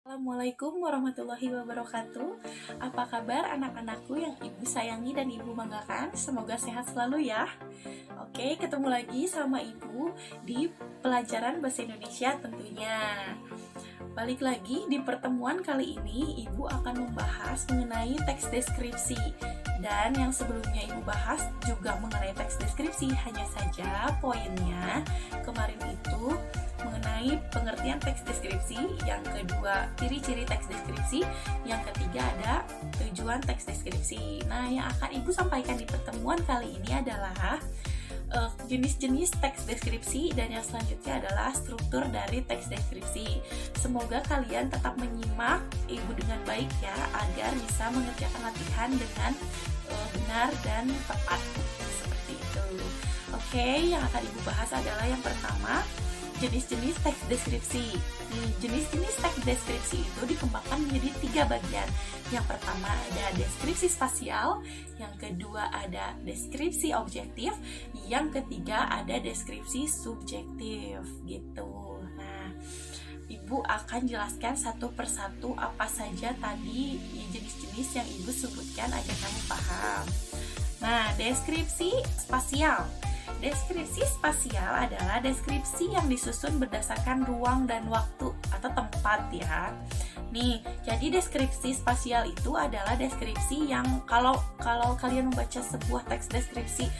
Assalamualaikum warahmatullahi wabarakatuh. Apa kabar anak-anakku yang ibu sayangi dan ibu banggakan? Semoga sehat selalu ya. Oke, ketemu lagi sama ibu di pelajaran bahasa Indonesia tentunya. Balik lagi di pertemuan kali ini, ibu akan membahas mengenai teks deskripsi. Dan yang sebelumnya ibu bahas juga mengenai teks deskripsi, hanya saja poinnya kemarin itu mengenai pengertian teks deskripsi, yang kedua ciri-ciri teks deskripsi, yang ketiga ada tujuan teks deskripsi. Nah, yang akan ibu sampaikan di pertemuan kali ini adalah jenis-jenis teks deskripsi, dan yang selanjutnya adalah struktur dari teks deskripsi. Semoga kalian tetap menyimak ibu dengan baik ya, agar bisa mengerjakan latihan dengan benar dan tepat seperti itu. Oke, yang akan ibu bahas adalah yang pertama, jenis-jenis teks deskripsi. Jenis-jenis teks deskripsi itu dikembangkan menjadi 3 bagian. Yang pertama ada deskripsi spasial, yang kedua ada deskripsi objektif, yang ketiga ada deskripsi subjektif gitu. Nah, ibu akan jelaskan satu persatu apa saja tadi jenis-jenis yang ibu sebutkan agar kamu paham. Nah, deskripsi spasial. Deskripsi spasial adalah deskripsi yang disusun berdasarkan ruang dan waktu atau tempat ya. Nih, jadi deskripsi spasial itu adalah deskripsi yang kalau kalian membaca sebuah teks deskripsi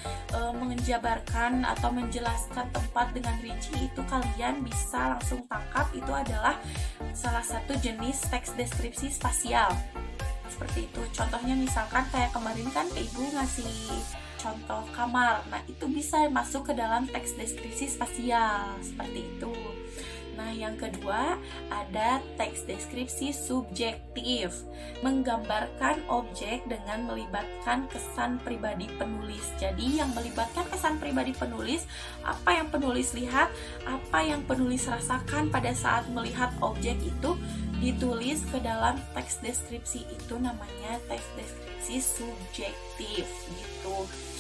menjabarkan atau menjelaskan tempat dengan rinci, itu kalian bisa langsung tangkap itu adalah salah satu jenis teks deskripsi spasial. Seperti itu. Contohnya misalkan kayak kemarin kan ibu ngasih contoh kamar. Nah, itu bisa masuk ke dalam teks deskripsi spasial seperti itu. Nah, yang kedua ada teks deskripsi subjektif, menggambarkan objek dengan melibatkan kesan pribadi penulis. Jadi yang melibatkan kesan pribadi penulis, apa yang penulis lihat, apa yang penulis rasakan pada saat melihat objek itu ditulis ke dalam teks deskripsi, itu namanya teks deskripsi subjektif gitu.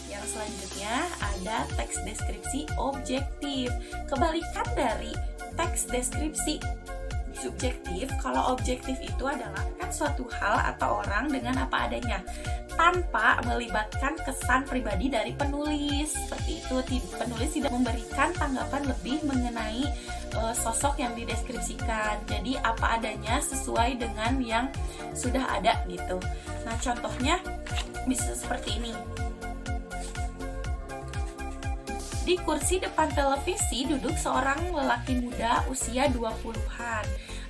Yang selanjutnya ada teks deskripsi objektif. Kebalikan dari teks deskripsi subjektif, kalau objektif itu adalah kan suatu hal atau orang dengan apa adanya, tanpa melibatkan kesan pribadi dari penulis. Seperti itu, penulis tidak memberikan tanggapan lebih mengenai sosok yang dideskripsikan. Jadi apa adanya sesuai dengan yang sudah ada gitu. Nah, contohnya bisa seperti ini. Di kursi depan televisi duduk seorang lelaki muda usia 20-an.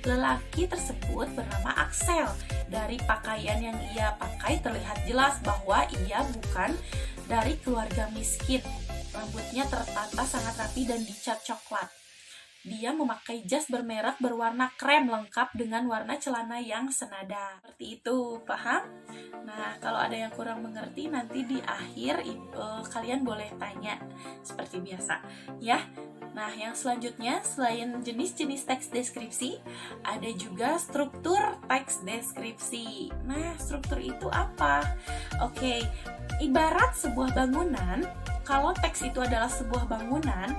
Lelaki tersebut bernama Axel. Dari pakaian yang ia pakai terlihat jelas bahwa ia bukan dari keluarga miskin. Rambutnya tertata sangat rapi dan dicat coklat. Dia memakai jas bermerek berwarna krem lengkap dengan warna celana yang senada. Seperti itu, paham? Nah, kalau ada yang kurang mengerti nanti di akhir kalian boleh tanya seperti biasa ya. Nah, yang selanjutnya selain jenis-jenis teks deskripsi, ada juga struktur teks deskripsi. Nah, struktur itu apa? Oke, ibarat sebuah bangunan, kalau teks itu adalah sebuah bangunan,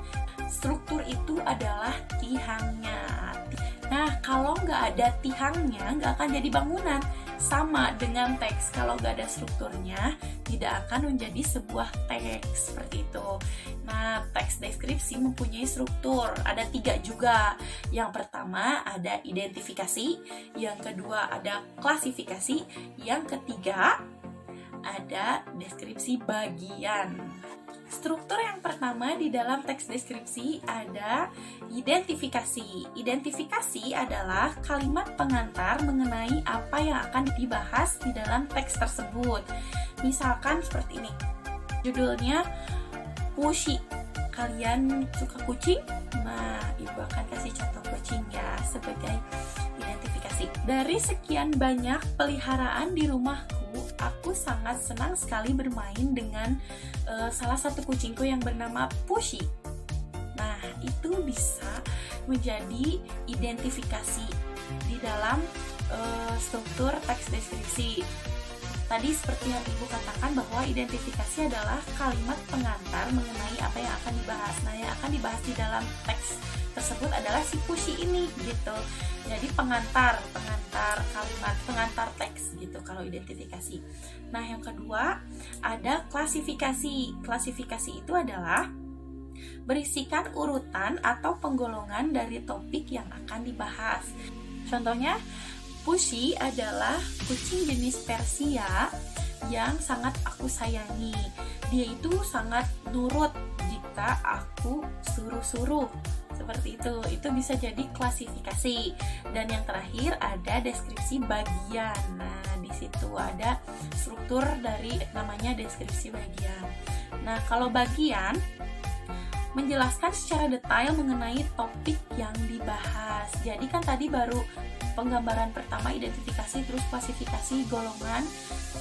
struktur itu adalah tihangnya. Nah, kalau nggak ada tihangnya, nggak akan jadi bangunan. Sama dengan teks, kalau nggak ada strukturnya, tidak akan menjadi sebuah teks, seperti itu. Nah, teks deskripsi mempunyai struktur, ada 3 juga. Yang pertama ada identifikasi, yang kedua ada klasifikasi, yang ketiga ada deskripsi bagian. Struktur yang pertama di dalam teks deskripsi ada identifikasi. Identifikasi adalah kalimat pengantar mengenai apa yang akan dibahas di dalam teks tersebut. Misalkan seperti ini. Judulnya Pushi. Kalian suka kucing? Nah, ibu akan kasih contoh kucing ya sebagai identifikasi. Dari sekian banyak peliharaan di rumahku, aku sangat senang sekali bermain dengan salah satu kucingku yang bernama Pushi. Nah, itu bisa menjadi identifikasi di dalam struktur teks deskripsi. Tadi seperti yang Ibu katakan bahwa identifikasi adalah kalimat pengantar mengenai apa yang akan dibahas. Nah, yang akan dibahas di dalam teks tersebut adalah si puisi ini gitu. Jadi pengantar kalimat, pengantar teks gitu kalau identifikasi. Nah, yang kedua ada klasifikasi. Klasifikasi itu adalah berisikan urutan atau penggolongan dari topik yang akan dibahas. Contohnya, Pushi adalah kucing jenis Persia yang sangat aku sayangi. Dia itu sangat nurut jika aku suruh-suruh. Seperti itu. Itu bisa jadi klasifikasi. Dan yang terakhir ada deskripsi bagian. Nah, di situ ada struktur dari namanya deskripsi bagian. Nah, kalau bagian menjelaskan secara detail mengenai topik yang dibahas. Jadi kan tadi baru penggambaran pertama identifikasi, terus klasifikasi golongan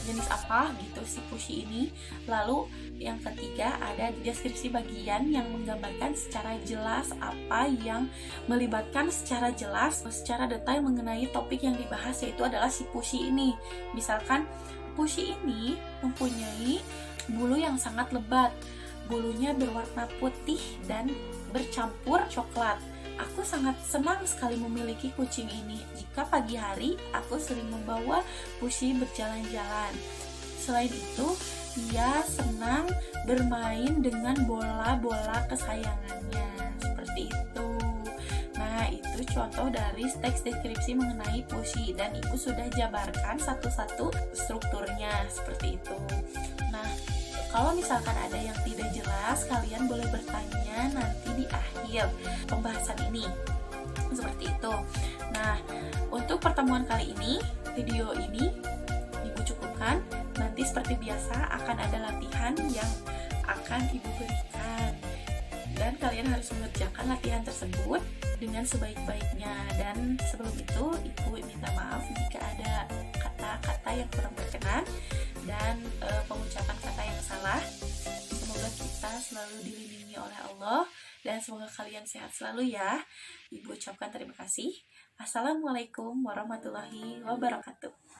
jenis apa gitu si puisi ini. Lalu yang ketiga ada deskripsi bagian yang menggambarkan secara jelas apa yang melibatkan secara jelas, secara detail mengenai topik yang dibahas, yaitu adalah si puisi ini. Misalkan puisi ini mempunyai bulu yang sangat lebat. Bulunya berwarna putih dan bercampur coklat. Aku sangat senang sekali memiliki kucing ini. Jika pagi hari, aku sering membawa Pushi berjalan-jalan. Selain itu, ia senang bermain dengan bola-bola kesayangannya. Seperti itu. Nah, itu contoh dari teks deskripsi mengenai Pushi. Dan Ibu sudah jabarkan satu-satu strukturnya. Seperti itu. Nah, kalau misalkan ada yang tidak jelas, kalian boleh bertanya nanti di akhir pembahasan ini. Seperti itu. Nah, untuk pertemuan kali ini, video ini Ibu cukupkan. Nanti seperti biasa akan ada latihan yang akan Ibu berikan. Dan kalian harus mengerjakan latihan tersebut dengan sebaik-baiknya. Dan sebelum itu, Ibu minta maaf jika ada kata-kata yang kurang berkenan dan pengucapan kata yang salah. Semoga kita selalu dilindungi oleh Allah dan semoga kalian sehat selalu ya. Ibu ucapkan terima kasih. Assalamualaikum warahmatullahi wabarakatuh.